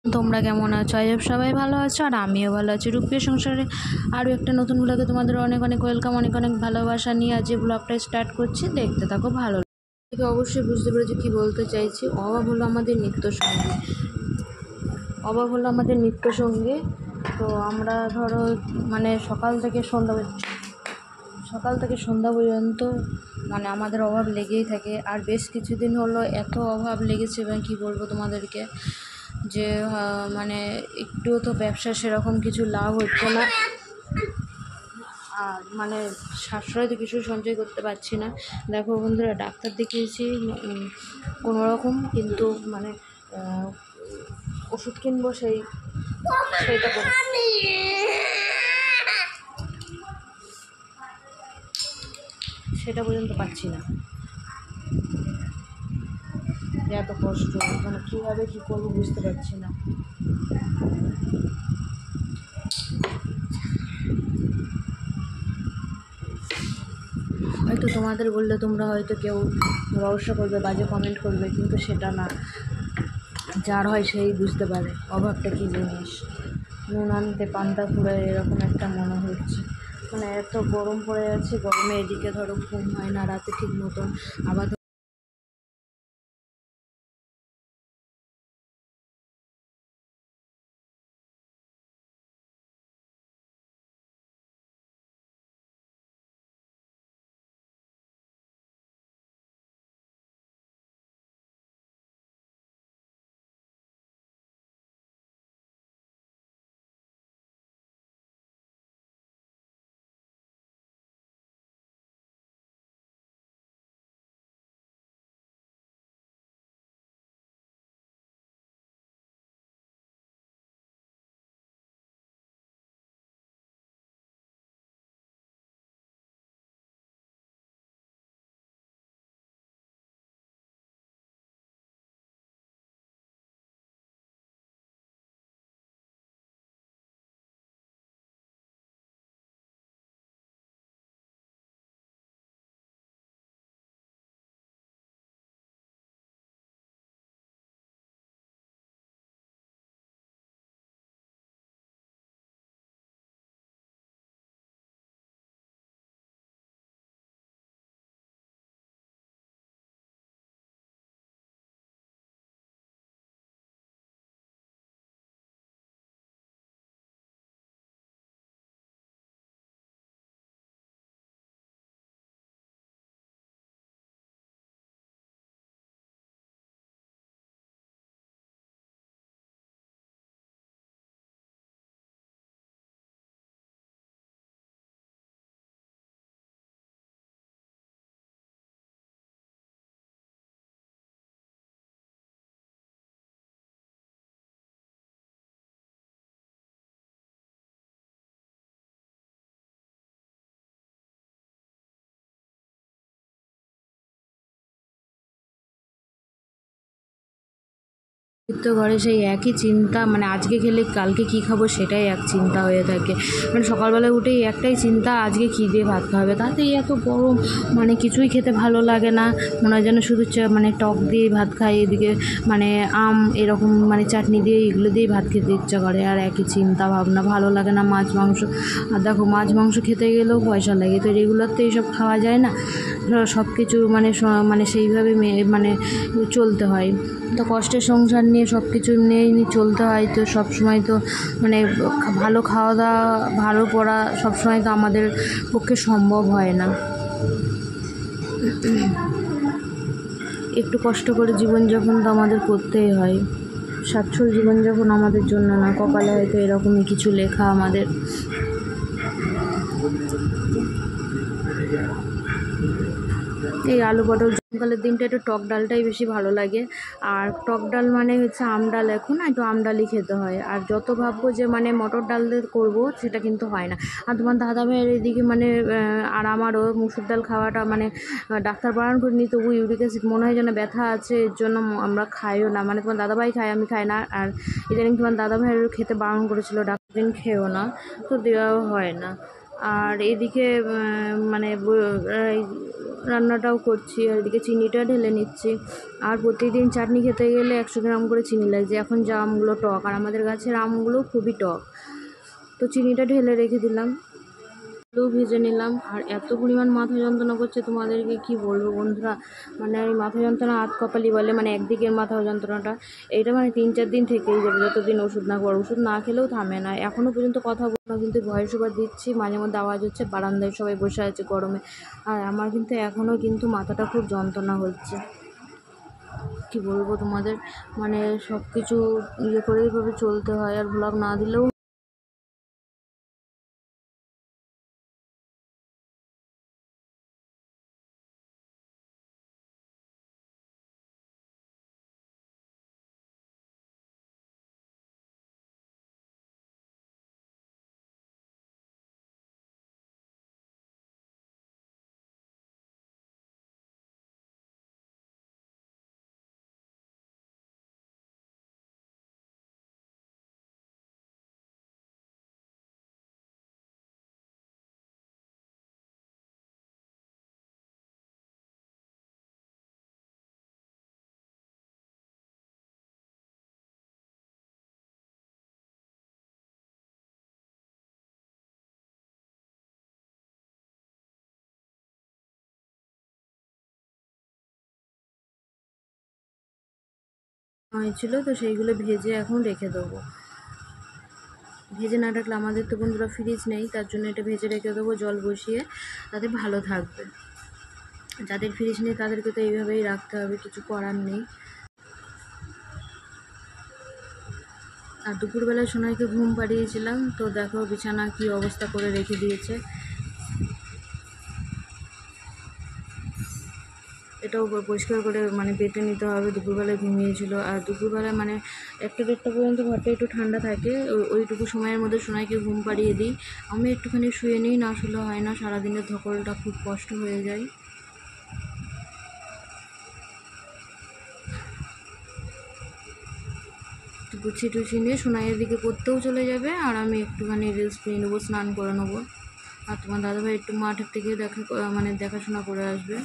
তোমরা কেমন আছো? আই হোপ সবাই ভালো আছো আর আমিও ভালো আছি। রূপের সংসারে আরও একটা নতুন ব্লগে তোমাদের অনেক অনেক ওয়েলকাম, অনেক অনেক ভালোবাসা নিয়ে আজ ব্লগটা স্টার্ট করছি। দেখতে থাকো, ভালো লাগে। অবশ্যই বুঝতে পেরেছি কী বলতে চাইছি। অভাব হলো আমাদের নিত্যসঙ্গী, অভাব হলো আমাদের নিত্যসঙ্গী। তো আমরা ধরো মানে সকাল থেকে সন্ধ্যা পর্যন্ত মানে আমাদের অভাব লেগেই থাকে। আর বেশ কিছুদিন হলো এত অভাব লেগেছে এবং কী বলবো তোমাদেরকে, যে মানে একটুও তো ব্যবসা সেরকম কিছু লাভ হচ্ছে না। আর মানে সাশ্রয় তো কিছু সঞ্চয় করতে পারছি না। দেখো বন্ধুরা, ডাক্তার দেখিয়েছি কোনো রকম, কিন্তু মানে ওষুধ কিনবো সেটা পর্যন্ত পাচ্ছি না। এত কষ্ট, মানে কীভাবে কী করবো বুঝতে পারছি না। হয়তো তোমাদের বললে তোমরা হয়তো কেউ রহস্য করবে, বাজে কমেন্ট করবে, কিন্তু সেটা না। যার হয় সেই বুঝতে পারে অভাবটা কী জিনিস। নুন আনতে পান্তা ফুরায়, এরকম একটা মনে হচ্ছে। মানে এত গরম পড়ে যাচ্ছে, গরমে এদিকে ধরো ঘুম হয় না রাতে ঠিক মতন। আবার তো ঘরে সেই একই চিন্তা, মানে আজকে খেলে কালকে কী খাবো সেটাই এক চিন্তা হয়ে থাকে। মানে সকালবেলায় উঠেই একটাই চিন্তা, আজকে কী দিয়ে ভাত খাওয়াবে। তাতেই এত গরম, মানে কিছুই খেতে ভালো লাগে না। মনে হয় যেন শুধু মানে টক দিয়ে ভাত খাই, এদিকে মানে আম এরকম মানে চাটনি দিয়ে এগুলো দিয়েই ভাত খেতে ইচ্ছা করে। আর একই চিন্তা ভাবনা, ভালো লাগে না মাছ মাংস। আর দেখো মাছ মাংস খেতে গেলেও পয়সা লাগে, তো রেগুলার তো এইসব খাওয়া যায় না। সব কিছু মানে সেইভাবে মানে চলতে হয়। তো কষ্টের সংসার নিয়ে সব কিছু নিয়েই চলতে হয়। তো সব সময় তো মানে ভালো খাওয়া দাওয়া, ভালো পড়া সব সময় তো আমাদের পক্ষে সম্ভব হয় না। একটু কষ্ট করে জীবনযাপন তো আমাদের করতেই হয়। স্বাচ্ছল জীবনযাপন আমাদের জন্য না, কপালে হয়তো এরকমই কিছু লেখা আমাদের। এই আলু পটল গরমকালের দিনটা একটু টক ডালটাই বেশি ভালো লাগে। আর টক ডাল মানে হচ্ছে আম ডাল, এখন একটু আম ডালই খেতে হয়। আর যত ভাববো যে মানে মটর ডাল দিয়ে করবো, সেটা কিন্তু হয় না। আর তোমার দাদা ভাইয়ের এদিকে মানে আর আমারও মুসুর ডাল খাওয়াটা মানে ডাক্তার বারণ করে নি, তবু ইউরিক অ্যাসিড মনে হয় যেন ব্যথা আছে, এর জন্য আমরা খাইও না। মানে তোমার দাদাভাই খায়, আমি খাই না। আর ইদানিং তোমার দাদা ভাইয়েরও খেতে বারণ করেছিল ডাক্তার, খেয়েও না, তো দেওয়াও হয় না। আর এদিকে মানে রান্নাটাও করছি, আর এদিকে চিনিটা ঢেলে নিচ্ছি। আর প্রতিদিন চাটনি খেতে গেলে 100 গ্রাম করে চিনি লাগছে। এখন যা আমগুলো টক, আর আমাদের গাছের আমগুলো খুবই টক, তো চিনিটা ঢেলে রেখে দিলাম। আলু ভেজে নিলাম। আর এত পরিমাণ মাথা যন্ত্রণা করছে, তোমাদেরকে কি বলবো বন্ধুরা, মানে এই মাথা যন্ত্রণা আধ কপালি বলে, মানে একদিকের মাথা যন্ত্রণাটা এইটা মানে 3-4 দিন থেকেই যাবে, যতদিন ওষুধ না খাওয়ার। ওষুধ না খেলেও থামে না। এখনও পর্যন্ত কথা বলবো না, কিন্তু ভয়েস ওভার দিচ্ছি, মাঝে মধ্যে আওয়াজ হচ্ছে, বারান্দায় সবাই বসে আছে গরমে। আর আমার কিন্তু এখনও কিন্তু মাথাটা খুব যন্ত্রণা হচ্ছে। কি বলবো তোমাদের, মানে সব কিছু ইয়ে করে এইভাবে চলতে হয়। আর ব্লগ না দিলেও হয়েছিল, তো সেইগুলো ভেজে এখন রেখে দেবো। ভেজে না রাখলে আমাদের তো বন্ধুরা ফ্রিজ নেই, তার জন্য এটা ভেজে রেখে দেবো জল বসিয়ে, তাতে ভালো থাকবে। যাদের ফ্রিজ নেই তাদেরকে তো এইভাবেই রাখতে হবে, কিছু করার নেই। আর দুপুরবেলায় সোনাইকে ঘুম পাড়িয়েছিলাম, তো দেখো বিছানা কি অবস্থা করে রেখে দিয়েছে। এটাও পরিষ্কার করে মানে পেতে নিতে হবে। দুপুরবেলায় ঘুমিয়েছিল, আর দুপুরবেলায় মানে 1-1:30 পর্যন্ত ঘরটা একটু ঠান্ডা থাকে। ওইটুকু সময়ের মধ্যে সোনাইকে ঘুম পাড়িয়ে দিই। আমি একটুখানি শুয়ে নিই, না শুলে হয় না, সারাদিনের ধকলটা খুব কষ্ট হয়ে যায়। গুছিয়ে টুছিয়ে নিয়ে সোনাইয়ের দিকে পড়তেও চলে যাবে, আর আমি একটুখানি রেস্ট নিয়ে নেবো, স্নান করে নেবো। আর তোমার দাদাভাই একটু মাঠের থেকে মানে দেখাশোনা করে আসবে।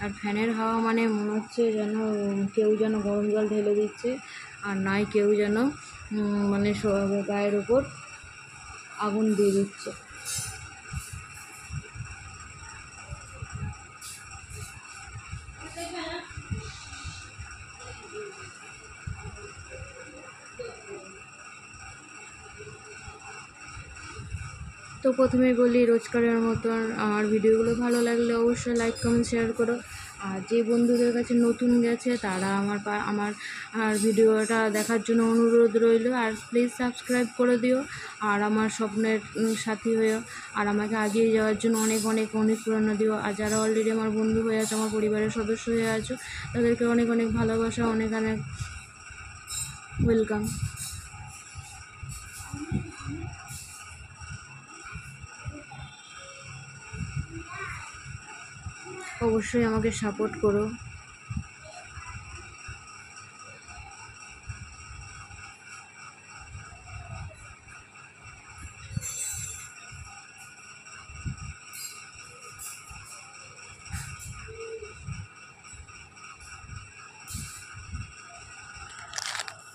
আর ফ্যানের হাওয়া মানে মনে হচ্ছে যেন কেউ যেন গরম জল ঢেলে দিচ্ছে, আর নয় কেউ যেন মানে গায়ের ওপর আগুন দিয়ে দিচ্ছে। তো প্রথমেই বলি, রোজকারের মতন আমার ভিডিওগুলো ভালো লাগলে অবশ্যই লাইক কমেন্ট শেয়ার করো। আর যে বন্ধুদের কাছে নতুন গেছে তারা আমার ভিডিওটা দেখার জন্য অনুরোধ রইল। আর প্লিজ সাবস্ক্রাইব করে দিও, আর আমার স্বপ্নের সাথী হয়েও, আর আমাকে এগিয়ে যাওয়ার জন্য অনেক অনেক অনুপ্রেরণা দিও। আর যারা অলরেডি আমার বন্ধু হয়ে আছো, আমার পরিবারের সদস্য হয়ে আছো, তাদেরকে অনেক অনেক ভালোবাসা, অনেক অনেক ওয়েলকাম। অবশ্যই আমাকে সাপোর্ট করো।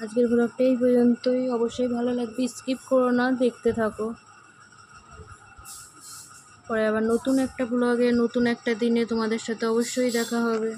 আজকের ব্লগটা এই পর্যন্তই। অবশ্যই ভালো লাগবে, স্কিপ করো না, দেখতে থাকো। পরে আবার নতুন একটা ব্লগে নতুন একটা দিনে তোমাদের সাথে অবশ্যই দেখা হবে।